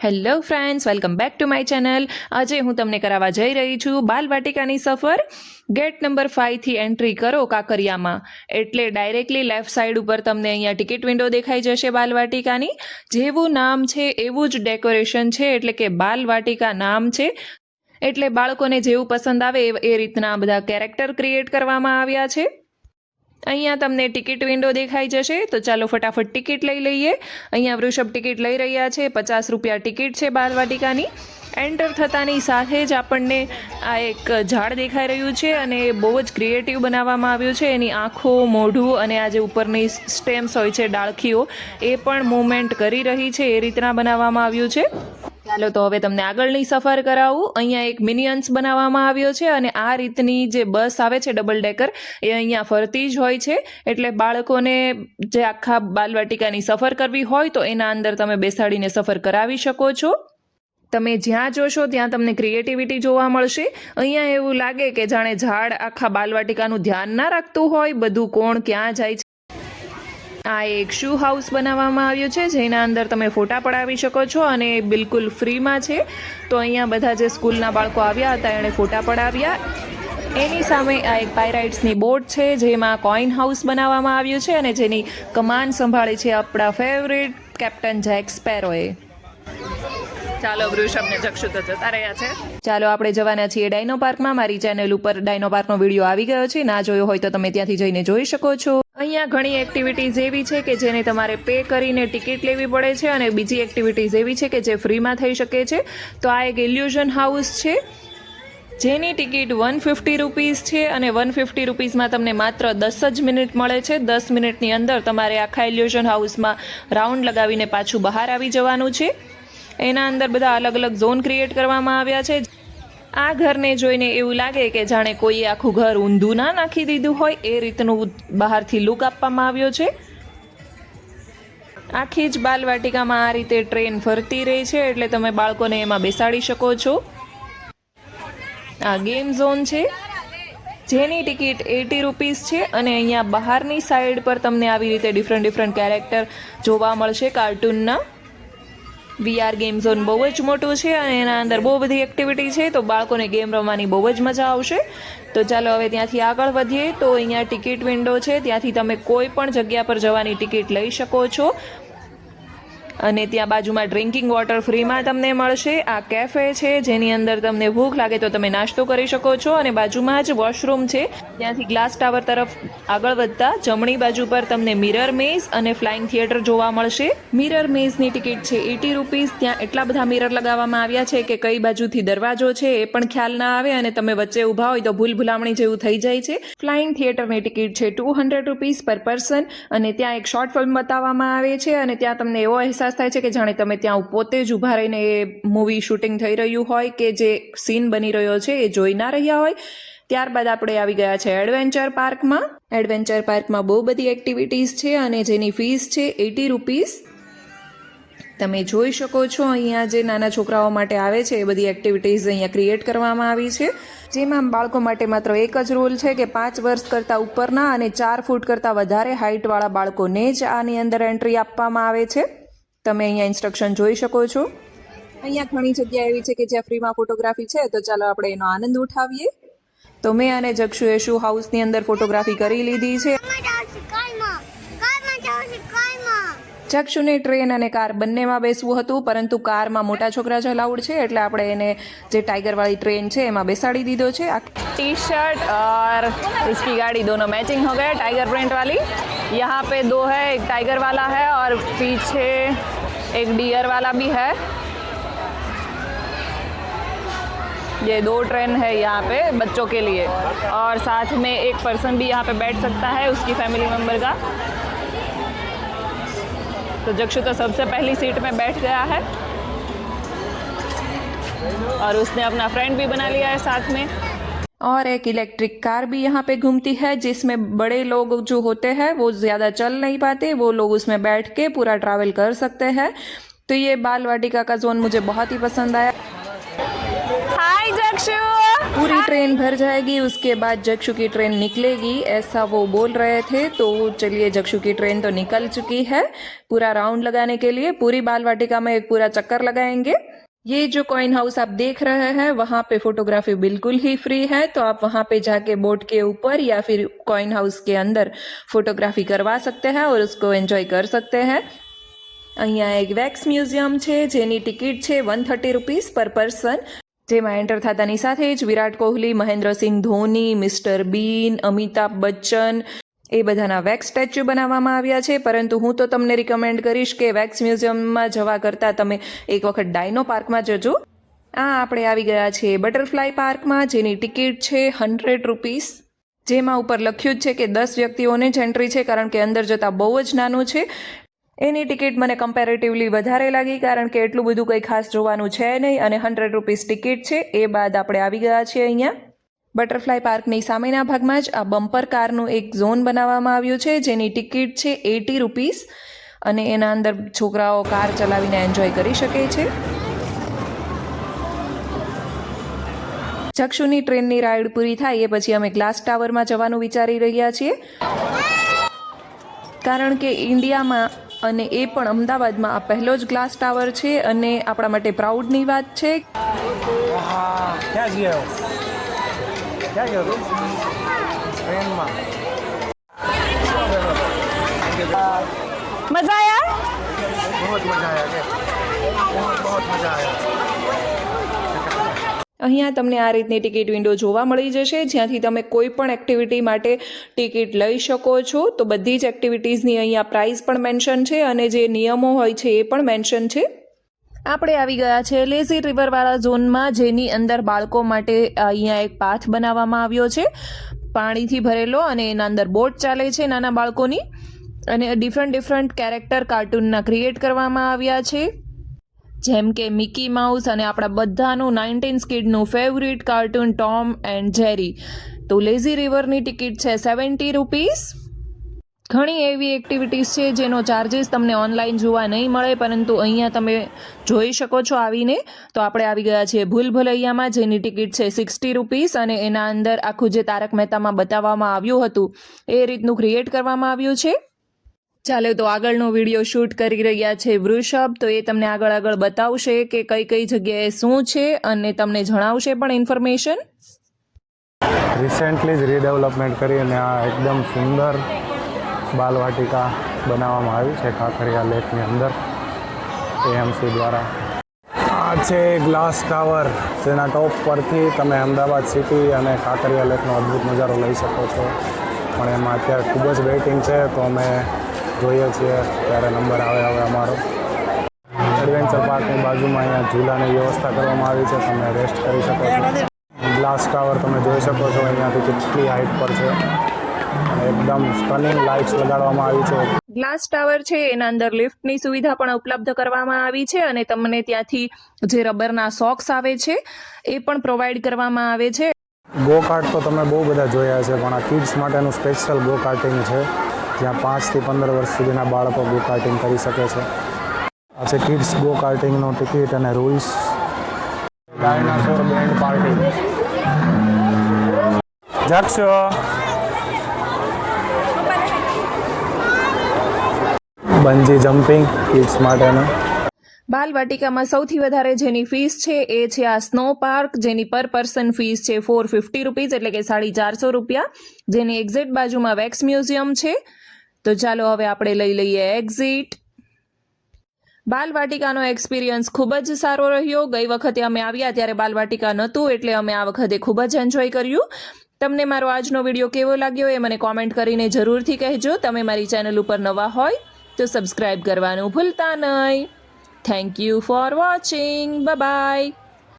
Hello friends, welcome back to my channel. આજે હું તમને કરાવવા જઈ રહી છું બાલવાટિકાની સફર. ગેટ નંબર 5થી એન્ટ્રી કરો કાંકરિયામાં એટલે ડાયરેક્ટલી લેફ્ટ સાઈડ ઉપર તમને અહીંયા ટિકિટ વિન્ડો દેખાઈ જશે બાલવાટિકાની. જેવું નામ છે એવું જ ડેકોરેશન છે, એટલે કે બાલવાટિકા નામ છે એટલે બાળકોને જેવું પસંદ આવે એ રીતના બધા કેરેક્ટર ક્રિએટ કરવામાં આવ્યા છે. અહીંયા તમને ટિકિટ વિન્ડો દેખાઈ જશે, તો ચાલો ફટાફટ ટિકિટ લઈ લઈએ. અહીંયા વૃષભ ટિકિટ લઈ રહ્યા છે. 50 રૂપિયા ટિકિટ છે બાલવાટિકાની. એન્ટર થતાની સાથે જ આપણને આ એક ઝાડ દેખાઈ રહ્યું છે અને બહુ જ ક્રિએટિવ બનાવવામાં આવ્યું છે. એની આંખો, મોઢું અને આ જે ઉપરની સ્ટેમ્સ હોય છે, ડાળખીઓ, એ પણ મૂવમેન્ટ કરી રહી છે, એ રીતના બનાવવામાં આવ્યું છે. ચાલો તો હવે તમને આગળની સફર કરાવું. અહીંયા એક મિનિયન્સ બનાવવામાં આવ્યો છે અને આ રીતની જે બસ આવે છે ડબલ ડેકર, એ અહીંયા ફરતી જ હોય છે. એટલે બાળકોને જે આખા બાલવાટિકાની સફર કરવી હોય તો એના અંદર તમે બેસાડીને સફર કરાવી શકો છો. તમે જ્યાં જોશો ત્યાં તમને ક્રિએટિવિટી જોવા મળશે. અહીંયા એવું લાગે કે જાણે ઝાડ આખા બાલવાટિકાનું ધ્યાન ના રાખતું હોય, બધું કોણ ક્યાં જાય છે. આ એક શૂ હાઉસ બનાવવામાં આવ્યું છે જેના અંદર તમે ફોટા પડાવી શકો છો અને બિલકુલ ફ્રીમાં છે. તો અહીંયા બધા જે સ્કૂલના બાળકો આવ્યા હતા એણે ફોટા પડાવ્યા. એની સામે આ એક પાયરાઇટ્સની બોટ છે જેમાં કોઈન હાઉસ બનાવવામાં આવ્યું છે અને જેની કમાન સંભાળી છે આપણા ફેવરેટ કેપ્ટન જેક સ્પેરોએ. ચાલો વૃષભને જક્ષુ તો જતા રહ્યા છે. ચાલો આપણે જવાના છીએ ડાયનો પાર્કમાં. મારી ચેનલ ઉપર ડાયનો પાર્કનો વિડીયો આવી ગયો છે, ના જોયો હોય તો તમે ત્યાંથી જઈને જોઈ શકો છો. અહીંયા ઘણી એક્ટિવિટીઝ એવી છે કે જેને તમારે પે કરીને ટિકિટ લેવી પડે છે અને બીજી એક્ટિવિટીઝ એવી છે કે જે ફ્રીમાં થઈ શકે છે. તો આ એક ઇલ્યુઝન હાઉસ છે જેની ટિકિટ 150 રૂપીઝ છે અને 150 રૂપીઝમાં તમને માત્ર 10 જ મિનિટ મળે છે. 10 મિનિટની અંદર તમારે આખા ઇલ્યુઝન હાઉસમાં રાઉન્ડ લગાવીને પાછું બહાર આવી જવાનું છે. એના અંદર બધા અલગ અલગ ઝોન ક્રિએટ કરવામાં આવ્યા છે. આ ઘરને જોઈને એવું લાગે કે જાણે કોઈએ આખું ઘર ઊંધું ના નાખી દીધું હોય, એ રીતનું બહારથી લુક આપવામાં આવ્યો છે. આખી જ બાલવાટિકામાં આ રીતે ટ્રેન ફરતી રહી છે એટલે તમે બાળકોને એમાં બેસાડી શકો છો. આ ગેમ ઝોન છે જેની ટિકિટ 80 રૂપીઝ છે અને અહીંયા બહારની સાઈડ પર તમને આવી રીતે ડિફરન્ટ કેરેક્ટર જોવા મળશે કાર્ટૂનના. VR ગેમ ઝોન બહુ જ મોટું છે અને એના અંદર બહુ બધી એક્ટિવિટી છે, તો બાળકોને ગેમ રમવાની બહુ જ મજા આવશે. તો ચાલો હવે ત્યાંથી આગળ વધીએ. તો અહીંયા ટિકિટ વિન્ડો છે, ત્યાંથી તમે કોઈ પણ જગ્યા પર જવાની ટિકિટ લઈ શકો છો અને ત્યાં બાજુમાં ડ્રિંકિંગ વોટર ફ્રીમાં તમને મળશે. આ કેફે છે જેની અંદર તમને ભૂખ લાગે તો તમે નાસ્તો કરી શકો છો અને બાજુમાં જ વોશરૂમ છે. ત્યાંથી ગ્લાસ ટાવર તરફ આગળ વધતા જમણી બાજુ પર તમને મિરર મેઝ અને ફ્લાઇંગ થિયેટર જોવા મળશે. મિરર મેઝની ટિકિટ છે 80 રૂપીઝ. ત્યાં એટલા બધા મિરર લગાવવામાં આવ્યા છે કે કઈ બાજુથી દરવાજો છે એ પણ ખ્યાલ ના આવે અને તમે વચ્ચે ઊભા હોય તો ભૂલ ભૂલામણી જેવું થઈ જાય છે. ફ્લાઇંગ થિયેટરની ટિકિટ છે 200 રૂપીઝ પર પર્સન અને ત્યાં એક શોર્ટ ફિલ્મ બતાવવામાં આવે છે અને ત્યાં તમને એવો અહેસાસ થાય છે કે જાણે તમે ત્યાં પોતે જ ઊભા રહીને એ મૂવી શૂટિંગ થઈ રહ્યું હોય કે જે સીન બની રહ્યો છે એ જોઈ ના રહ્યા હોય. ત્યારબાદ આપણે આવી ગયા છે એડવેન્ચર પાર્કમાં. એડવેન્ચર પાર્કમાં બહુ બધી એક્ટિવિટીઝ છે અને જેની ફીસ છે 80 રૂપીઝ. તમે જોઈ શકો છો અહીંયા જે નાના છોકરાઓ માટે આવે છે એ બધી એક્ટિવિટીઝ અહીંયા ક્રિએટ કરવામાં આવી છે, જેમાં બાળકો માટે માત્ર એક જ રૂલ છે કે 5 વર્ષ કરતાં ઉપરના અને 4 ફૂટ કરતાં વધારે હાઇટવાળા બાળકોને જ આની અંદર એન્ટ્રી આપવામાં આવે છે. તમે અહીંયા ઇન્સ્ટ્રક્શન જોઈ શકો છો. અહીંયા ઘણી જગ્યા એવી છે કે જ્યાં ફ્રીમાં ફોટોગ્રાફી છે, તો ચાલો આપણે એનો આનંદ ઉઠાવીએ. તો મેં અને જક્ષુએ શૂ હાઉસની અંદર ફોટોગ્રાફી કરી લીધી છે. જક્ષુને ટ્રેન અને કાર બંનેમાં બેસવું હતું, પરંતુ કારમાં મોટા છોકરા જ અલાઉડ છે એટલે આપણે એને જે ટાइगर ट्रेन છે એમાં બેસાડી દીધો છે. टी शर्ट और इसकी गाड़ी दोनों मैचिंग हो गए, टाइगर प्रिंट वाली. यहाँ पे 2 है, एक टाइगर वाला है और पीछे एक डियर वाला भी है. ये 2 ट्रेन है यहाँ पे बच्चों के लिए और साथ में एक पर्सन भी यहाँ पे बैठ सकता है उसकी फैमिली मेम्बर का. तो जक्षु तो सबसे पहली सीट में बैठ गया है और उसने अपना फ्रेंड भी बना लिया है साथ में. और एक इलेक्ट्रिक कार भी यहाँ पे घूमती है जिसमें बड़े लोग जो होते हैं वो ज़्यादा चल नहीं पाते, वो लोग उसमें बैठ के पूरा ट्रैवल कर सकते हैं. तो ये बाल वाटिका का जोन मुझे बहुत ही पसंद आया. हाय जक्षु. पूरी ट्रेन भर जाएगी उसके बाद जक्षु की ट्रेन निकलेगी, ऐसा वो बोल रहे थे। तो चलिए, जक्षु की ट्रेन तो निकल चुकी है। पूरा राउंड लगाने के लिए पूरी बाल वाटिका में एक पूरा चक्कर लगाएंगे। ये जो कॉइन हाउस आप देख रहे हैं वहाँ पे फोटोग्राफी बिल्कुल ही फ्री है, तो आप वहाँ पे जाके बोट के ऊपर या फिर कॉइन हाउस के अंदर फोटोग्राफी करवा सकते हैं और उसको एंजॉय कर सकते हैं। અહીંયા એક વેક્સ મ્યુઝિયમ છે જેની ટિકિટ છે 130 રૂપીસ પર પર્સન, જેમાં એન્ટર થતાની સાથે જ વિરાટ કોહલી, મહેન્દ્રસિંહ ધોની, મિસ્ટર બીન, અમિતાભ બચ્ચન એ બધાના વેક્સ સ્ટેચ્યુ બનાવવામાં આવ્યા છે। પરંતુ હું તો તમને રિકમેન્ડ કરીશ કે વેક્સ મ્યુઝિયમમાં જવા કરતાં તમે એક વખત ડાયનો પાર્કમાં જજો। આપણે આવી ગયા છે બટરફ્લાય પાર્કમાં, જેની ટિકિટ છે 100 રૂપીસ, જેમાં ઉપર લખ્યું જ છે કે 10 વ્યક્તિઓને જ એન્ટ્રી છે, કારણ કે અંદર જતાં બહુ જ નાનું છે। એની ટિકિટ મને કમ્પેરેટિવલી વધારે લાગી, કારણ કે એટલું બધું કંઈ ખાસ જોવાનું છે નહીં અને 100 રૂપીસ ટિકિટ છે। એ બાદ આપણે આવી ગયા છીએ અહીંયા બટરફ્લાય પાર્કની સામેના ભાગમાં જ આ બમ્પર કારનું એક ઝોન બનાવવામાં આવ્યું છે, જેની ટિકિટ છે 80 રૂપીસ અને એના અંદર છોકરાઓ કાર ચલાવીને એન્જોય કરી શકે છે। જક્ષુની ટ્રેનની રાઈડ પૂરી થાય એ પછી અમે ગ્લાસ ટાવરમાં જવાનું વિચારી રહ્યા છીએ, કારણ કે ઇન્ડિયામાં અને એ પણ અમદાવાદમાં આ પહેલો જ ગ્લાસ ટાવર છે અને આપણા માટે પ્રાઉડની વાત છે। मजा आया? बहुत मजा आया, बहुत मजा आया। અહીંયા તમને આ રીતની ટિકિટ વિન્ડો જોવા મળી જશે, જ્યાંથી તમે કોઈ પણ એક્ટિવિટી માટે ટિકિટ લઈ શકો છો। તો બધી જ એક્ટિવિટીઝની અહીંયા પ્રાઇસ પણ મેન્શન છે અને જે નિયમો હોય છે એ પણ મેન્શન છે। આપણે આવી ગયા છે લેઝી રિવરવાળા ઝોનમાં, જેની અંદર બાળકો માટે અહીંયા એક પાથ બનાવવામાં આવ્યો છે પાણીથી ભરેલો, અને એના અંદર બોટ ચાલે છે નાના બાળકોની, અને ડિફરન્ટ કેરેક્ટર કાર્ટૂનના ક્રિએટ કરવામાં આવ્યા છે, જેમ કે મિકી માઉસ અને આપણા બધાનું 19 કિડનું favourite cartoon Tom and Jerry. તો લેઝી રિવરની ટિકિટ છે 70 રૂપીસ। ઘણી એવી એક્ટિવિટીઝ છે જેનો ચાર્જિસ તમને ઓનલાઈન જોવા નહીં મળે, પરંતુ અહીંયા તમે જોઈ શકો છો આવીને। તો આપણે આવી ગયા છીએ ભૂલ ભુલૈયામાં, જેની ટિકિટ છે 60 રૂપીસ અને એના અંદર આખું જે તારક મહેતામાં બતાવવામાં આવ્યું હતું એ રીતનું ક્રિએટ કરવામાં આવ્યું છે। ચાલો, તો આગળનો વિડીયો શૂટ કરી રહ્યા છે વૃષભ, તો એ તમને આગળ બતાવશે કે કઈ જગ્યાએ શું છે અને તમને જણાવશે પણ ઇન્ફોર્મેશન। રિસેન્ટલી જ રીડેવલપમેન્ટ કરી અને આ એકદમ સુંદર બાલવાટિકા બનાવવામાં આવી છે કાંકરિયા લેકની અંદર એએમસી દ્વારા। આ છે ગ્લાસ ટાવર, જેના ટોપ પરથી તમે અમદાવાદ સિટી અને કાંકરિયા લેકનો અદ્ભુત નજારો લઈ શકો છો, પણ એમાં અત્યારે ખૂબ જ વેઇટિંગ છે, તો અમે જોઈએ છીએ ત્યારે નંબર આવે હવે અમારો। એડવેન્ચર પાર્કની બાજુમાં અહીંયા ઝૂલાની વ્યવસ્થા કરવામાં આવી છે, તમે રેસ્ટ કરી શકો છો। ગ્લાસ ટાવર તમે જોઈ શકો છો અહીંયાથી કેટલી હાઇટ પર છે, એકદમ સ્ટનિંગ લાઇટ્સ લગાડવામાં આવી છે। ગ્લાસ ટાવર છે એના અંદર લિફ્ટની સુવિધા પણ ઉપલબ્ધ કરવામાં આવી છે અને તમને ત્યાંથી જે રબરના સોક્સ આવે છે એ પણ પ્રોવાઈડ કરવામાં આવે છે। ગો કાર્ટ તો તમે બહુ બધા જોયા છે, પણ આ કિડ્સ માટેનું સ્પેશિયલ ગો કાર્ટિંગ છે, જ્યાં 5 થી 15 વર્ષ સુધીના બાળકો ગો કાર્ટિંગ કરી શકે છે। આ છે કિડ્સ ગો કાર્ટિંગનો ટિકિટ અને રૂલ્સ। ડાયનાસોર બેન્ડ પાર્ટી, જક્ષ બંજી જમ્પિંગ કિડ્સ માટેનું। બાલવાટિકામાં સૌથી વધારે જેની ફીસ છે એ છે આ સ્નો પાર્ક, જેની પર પર્સન ફીસ છે 450 રૂપીસ, એટલે કે 450 રૂપિયા, જેની એક્ઝેક્ટ બાજુમાં વેક્સ મ્યુઝિયમ છે। તો ચાલો હવે આપણે લઈ લઈએ એક્ઝિટ। બાલવાટિકાનો એક્સપિરિયન્સ ખૂબ જ સારો રહ્યો। ગઈ વખતે અમે આવ્યા ત્યારે બાલવાટિકા નહોતું, એટલે અમે આ વખતે ખૂબ જ એન્જોય કર્યું। તમને મારો આજનો વિડીયો કેવો લાગ્યો એ મને કોમેન્ટ કરીને જરૂરથી કહેજો। તમે મારી ચેનલ ઉપર નવા હોય તો સબસ્ક્રાઈબ કરવાનું ભૂલતા નહીં। Thank you for watching, bye bye.